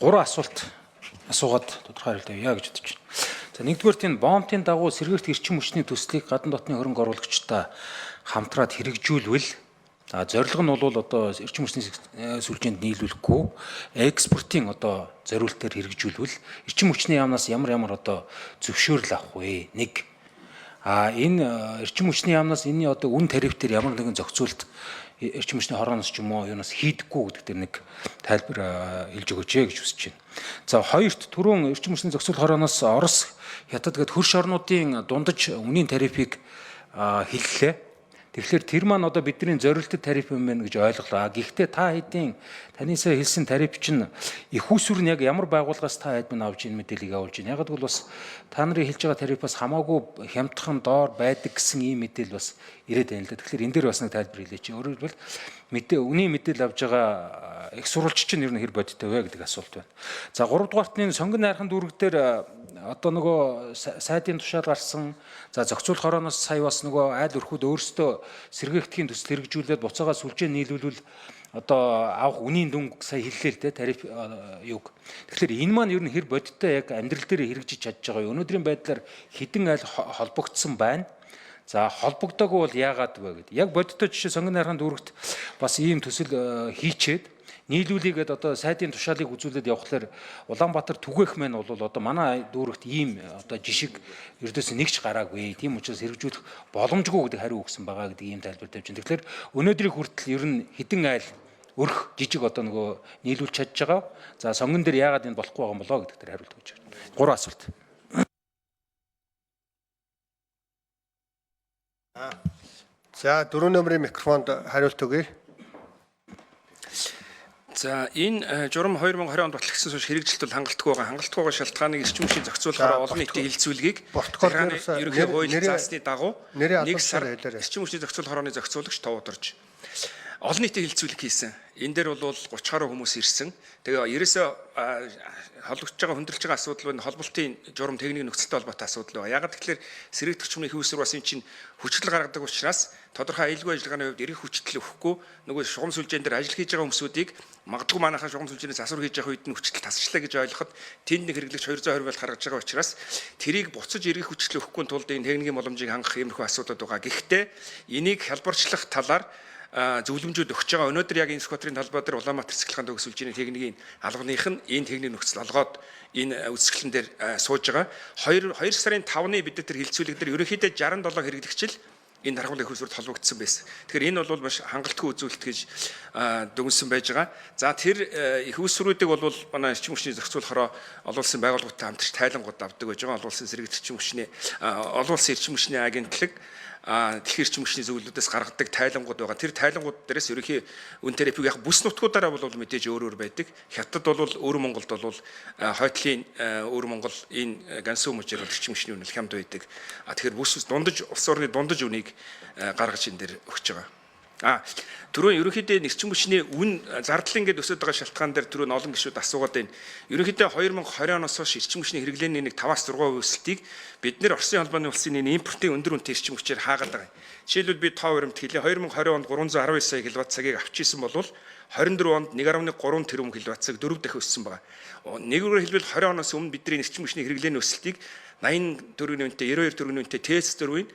3 асуулт асуугаад тодорхой хариулт авъя гэж бодож байна. За нэгдүгээр тийм бомбын дагуу сэргээрт эрчим хүчний төслийг гадна дотны хөрөнгө оруулагчтай хамтраад хэрэгжүүлвэл зорилго нь бол одоо эрчим хүчний сүлжээнд нийлүүлэхгүй экспортын одоо зориултаар хэрэгжүүлвэл эрчим хүчний яамнаас ямар одоо зөвшөөрөл авах вэ? Нэг энэ эрчим хүчний яамнаас энэний одоо үн тарифтэр ямар нэгэн зохицуулт эрчим хүчний хорооноос ч юм уу юунаас хийдэггүй гэдэг дээр нэг тайлбар хэлж өгөөч гэж хүсэж байна. За хоёрт түрүүн эрчим хүчний зохицуулт хорооноос Орос, Хятад гээд хөрш орнуудын дундаж үнийн тарифыг хэллээ. Тэгэхээр тэр маань одоо бидний зорилттой тариф юм байна гэж ойлголоо. Гэхдээ та хэдийн таньсаа хэлсэн тариф чинь их усүр нь яг ямар байгууллагаас та хэд мэн авч ийн мэдээллийг авуулж байна. Яг л бас та нарын хэлж байгаа тарифаас хамаагүй хямдхан доор байдаг гэсэн ийм мэдээлэл бас ирээд байна л да. Тэгэхээр энэ дээр бас нэг тайлбар хэлээч. Өөрөөр хэлбэл үнийн мэдээлэл авж байгаа их сурвалж чинь ер нь хэр бодиттой вэ гэдэг асуулт байна. За 3 дугаартны сонгон найрхан дүүрэг дээр одоо нөгөө сайдын тушаал гарсан. За зохицуулах хорооноос сая бас нөгөө айл өрхүүд өөрсдөө сэргээгдэхин төсөл хэрэгжүүлээд буцаага сүлжээ нийлүүлвэл одоо авах үнийн дүнг сая хэллээ л дээ тариф юг. Тэгэхээр энэ маань ер нь хэр бодиттой яг амьдрал дээр хэрэгжиж чадж байгаа юу? Өнөөдрийн байдлаар хэдэн айл холбогдсон байна. За холбогдоогүй бол яагаад вэ гэдэг. Яг бодиттой жишээ сонгон найрхан дүүрэгт бас ийм төсөл хийчээд нийлүүлээгээд одоо сайдын тушаалыг үзүүлээд явхлаар Улаанбаатар түгээх мэн бол одоо манай дүүрэгт ийм одоо жишг ердөөс нэг ч гараагүй. Тийм учраас хэрэгжүүлэх боломжгүй гэдэг хариу өгсөн байгаа гэдэг ийм тайлбар тавьж байна. Тэгэхээр өнөөдрийн хүртэл ер нь хэдэн айл өрх жижиг одоо нөгөө нийлүүлж чадж байгаа. За сонгон дээр яагаад энэ болохгүй байгаа юм болоо гэдэг дээр хариулт өгч байна. 3 асуулт. За 4 номерын микрофонд хариулт өгье. За энэ журам 2020 онд батлагдсан суурь хэрэгжилт бол хангалттай байгаа шалтгааныг эрчим хүчний зохицуулахаараа олон нийтийн хилцүүлгийг ерөнхий хууль заасны дагуу 1 сар эрчим хүчний зохицуулах хорооны зохицуулагч товоодорж олон нийтийн хилцүүлэг хийсэн. Энэ дээр бол 30 гаруй хүмүүс ирсэн. Тэгээ ерөөсөө холбогдож байгаа хөндлөж байгаа асуудал нь холболтын журам техник нөхцөлтэй холбоотой асуудал байна. Яг тэгэхээр сэргээгдэх хүчний хөвсөр бас энэ чинь хүчил гаргадаг учраас тодорхой аюулгүй ажиллагааны хувьд эрэх хүчил өгөхгүй нөгөө шугам сүлжээн дээр ажил хийж байгаа хүмүүсүүдийг магадгүй манайхаа шугам сүлжээнээс асуур хийж явах үед нь хүчил тасчлаа гэж ойлгоход тэнд нэг хэрэглэгч 220 байл гаргаж байгаа учраас тэрийг буцаж эрэх хүчил өгөхгүй тулд энэ техникийн боломжийг хангах иймэрхүү асуудал байгаа. Гэхдээ энийг хялбарчлах талаар зөвлөмжүүд өгч байгаа. Өнөөдөр яг энэ сквадрын талбай дээр Улаанбаатар цэцэрлэгийн төгс сүлжээний техникийн албаных нь энэ техник нөхцөл олгоод энэ үзэсгэлэн дээр сууж байгаа. 2 сарын 5-ны бид нар хилцүүлэг дээр ерөнхийдөө 67 хэрэглэгчл энэ даргуулын их усүрд холбогдсон байсан. Тэгэхээр энэ бол маш хангалтгүй үзүүлэлт гэж дүгнсэн байж байгаа. За тэр их усүрүүдийг бол манай эрчим хүчний зохицуулахаараа олон улсын байгууллагуудтай хамтарч тайлангууд авдаг байж байгаа. Олон улсын сэргээгч эрчим хүчний олон улсын эрчим хүчний агентлаг дэлхийн эрчим хүчний зөвлөлүүдээс гаргадаг тайлангууд байгаа. Тэр тайлангууд дээрээс ерөнхий үн тарифыг яг бүс нутгуудаараа бол мэдээж өөр байдаг. Хятад бол өөр Монголд бол хойтлын өөр Монгол энэ гансуу мужаар эрчим хүчний үн хямд байдаг. Тэгэхээр бүс дундаж улс орны дундаж үнийг гаргаж энэ дээр өгч байгаа. Түрүүн ерөнхийдөө эрчим хүчний үн зардлын гээд өсөж байгаа шалтгаан дээр түрүүн олон гишүүд асуугаад байна. Ерөнхийдөө 2020 оноос хойш эрчим хүчний хэрэглээний нэг 5-6% өсөлтийг бид нэр Оросын холбооны улсын импортын өндөр үнэтэй эрчим хүчээр хаагаад байгаа. Жишээлбэл би тоо баримт хэлээ 2020 онд 319 сая киловатт цагийг авч исэн бол 24 онд 1.3 тэрбум киловатт цаг 4 дахин өссөн байгаа. Нэгүгээр хэлбэл 20 оноос өмнө бидний эрчим хүчний хэрэглээний өсөлтийг 80 төгрөгийн үнэтэй 92 төгрөгийн үнэтэй ТЭС 4-ийн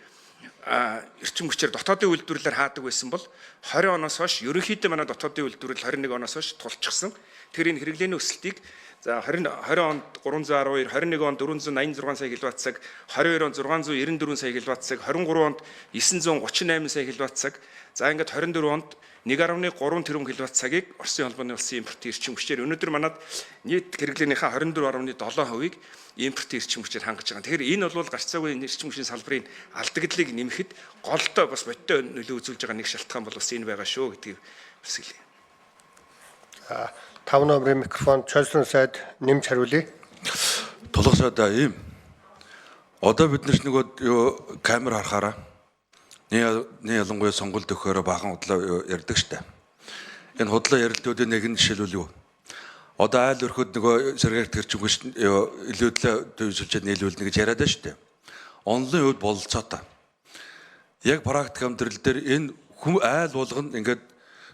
эрчим хүчээр дотоодын үйлдвэрлэлээр хаадаг байсан бол 20 оноос хойш ерөнхийдөө манай дотоодын үйлдвэрлэл 21 оноос хойш тулчихсан. Тэгэхээр энэ хэрэглээний өсөлтийг за 20 онд 312, 21 онд 486 сая киловатт цаг, 22 онд 694 сая киловатт цаг, 23 онд 938 сая киловатт цаг. За ингээд 24 онд 1.3 тэрбум киловатт цагийг Оросын холбооны улсын импортын эрчим хүчээр өнөөдөр манад нийт хэрэглээнийхээ 24.7%-ийг импортын эрчим хүчээр хангаж байгаа. Тэгэхээр энэ бол гарцаагүй эрчим хүчний салбарын алдагдлыг нэмэхэд голтой бас бодиттой нөлөө үзүүлж байгаа нэг шалтгаан бол бас энэ байгаа шүү гэдгийг хэлье. 5 номерын микрофон Чөлсөн сайд нэмж хариулъя. Тулах сайдаа ийм. Одоо бид нар нөгөө камер харахаараа нэг ялангуяа сонгуульд өгөхөөр бахан худлаа ярьдаг штэ. Энэ худлаа ярилтуудын нэг нь жишээлбэл юу? Одоо айл өрхөд нөгөө сэргээгт эрчим хүч илүүдлээ төвшүүлж нийлүүлнэ гэж яриад байна штэ. Онлын үед бололцоотой. Яг практик амьдрал дээр энэ айл болгоно ингээд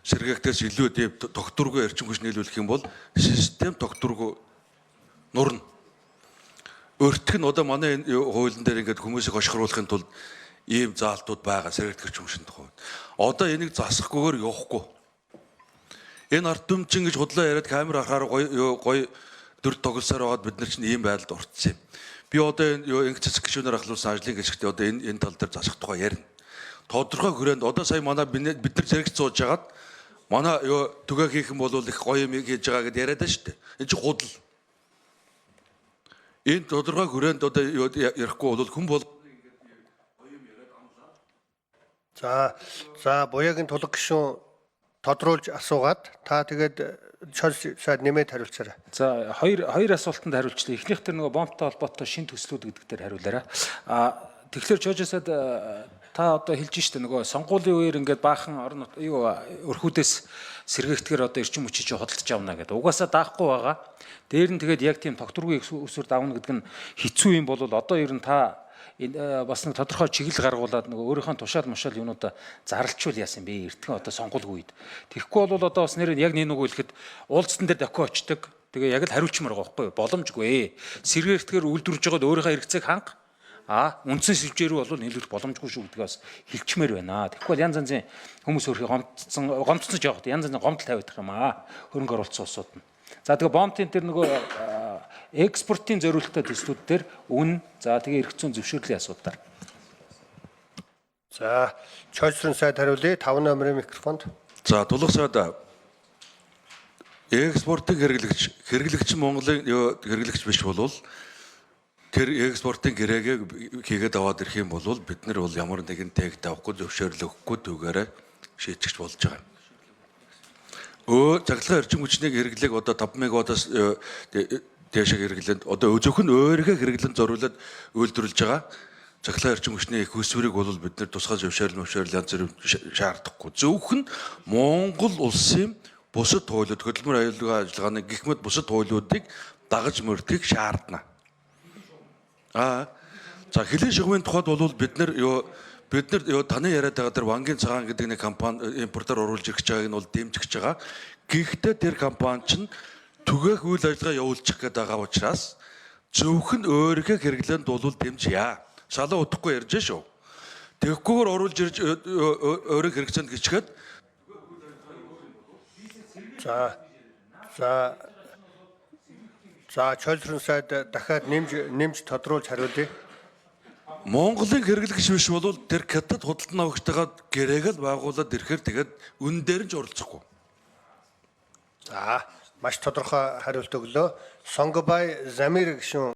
сэргээгтээс илүү тогтворгүй эрчим хүч нийлүүлэх юм бол систем тогтворгүй нурна. Өөртг нь одоо манай энэ хуулийн дээр ингээд хүмүүсийг хошгируулахын тулд ийм заалтууд байгаа сэргээгт эрчим хүчний тухайд. Одоо энийг засахгүйгээр явахгүй. Энэ ард түмчин гэж худлаа яриад камер харахаар гоё дүр тоглосоор байгаад бид нар чинь ийм байдалд орцсон юм. Би одоо энэ инх цэцэг гишүүнээр ахлуулсан ажлын гишгтээ одоо энэ тал дээр засах тухай ярина. Тодорхой хүрээнд одоо сая манай бид нар зэрэг цууж хагаад манай түгээ хийх юм бол их гоё юм хийж байгаа гэдээ яриад байна шүү дээ. Энэ чинь худал. Энэ тодорхой хүрээнд одоо ярихгүй бол хүн бол За буяагийн тулаг гишүүн тодруулж асуугаад та тэгээд сайд нэмээд хариулцаарай. За хоёр асуултанд хариулчлаа. Эхнийх тэр нөгөө бомбтой холбоотой шин төслүүд гэдэг дээр хариулаарай. Тэгэхээр Жожосад та одоо хэлж штэ нөгөө сонгуулийн үеэр ингээд баахан орон өрхүүдээс сэргээгтгэр одоо эрчим хүчийг хөдөлж авна гэдэг. Угаасаа даахгүй байгаа. Дээр нь тэгээд яг тийм тогтворгүй өсвөр давна гэдэг нь хэцүү юм бол одоо ер нь та бас нэг тодорхой чиглэл гаргуулад нөгөө өөрийнхөө тушаал мушаал юмнуудаа зарлчул яасан бэ эртхэн одоо сонгууль үед. Тэгэхгүй бол одоо бас нэр яг нэг үгүй хэлэхэд уулзсан дээр дохио очдөг. Тэгээ яг л хариулчмаар байгаа байхгүй боломжгүй. Сэргээгтгэр үйлдвэрж байгаад өөрийнхөө хэрэгцээг ханга. Үндсэн сэвжээрүү бол нийлүүлэх боломжгүй шүү гэдгээс хэлчмээр байна. Тэгэхгүй бол янз янзын хүмүүс өөрхий гомцсон жоохот янз янзын гомдол тавиадах юм хөрөнгө оруулалтын улсууд нь. За тэгээ бомбын тэр нөгөө экспортын зориулалттай төслүүд дээр үн за тэгээ эрх зүйн зөвшөөрлийн асуудал. За Чойсрын сайд хариулъя. 5 номерын микрофонд. за тулах сайд экспортын хэрэглэгч Монголын хэрэглэгч биш болвол тэр экспортын гэрээгээ хийгээд аваад ирэх юм бол бид нар бол ямар нэгэн тег тавихгүй зөвшөөрлөхгүй түгээрээ шийтгэж болж байгаа юм. Цахилгаан эрчим хүчнийг хэрэглээг одоо 5 мегаваттаас дэшиг хэрэглэнд одоо зөвхөн өөрийнхөө хэрэглэнд зориулаад үйлдвэрлэж байгаа цахилгаан эрчим хүчний их өсвөрийг бол бид нар тусгай зөвшөөрөл янз бүр шаардахгүй. Зөвхөн Монгол улсын бусад хуулиуд хөдөлмөр аюулгүй ажиллагааны гэх мэт бусад хуулиудыг дагаж мөрдөхийг шаардна. За хилийн шугамын тухайд бол бид нар таны яриад байгаа тэр Вангийн цагаан гэдэг нэг компани импортоор оруулж ирэх байгааг нь бол дэмжиж байгаа. Гэхдээ тэр компани чинь түгээх үйл ажиллагаа явуулчих гээд байгаа учраас зөвхөн өөрийнхөө хэрэглээнд бол дэмжье. Шалаа утахгүй ярьж шүү. Тэгэхгүйгээр оруулж ирж өөрийн хэрэгцээнд гिचгээд За Чойсрын сайд дахиад нэмж тодруулж хариулъя. Монголын хэрэглэгч биш бол тэр хятад худалдан авагчтайгаа гэрээгээл байгуулад ирэхээр тэгээд үн дээр нь ч оролцохгүй. За маш тодорхой хариулт өглөө. Сонгобай Замир гишүүн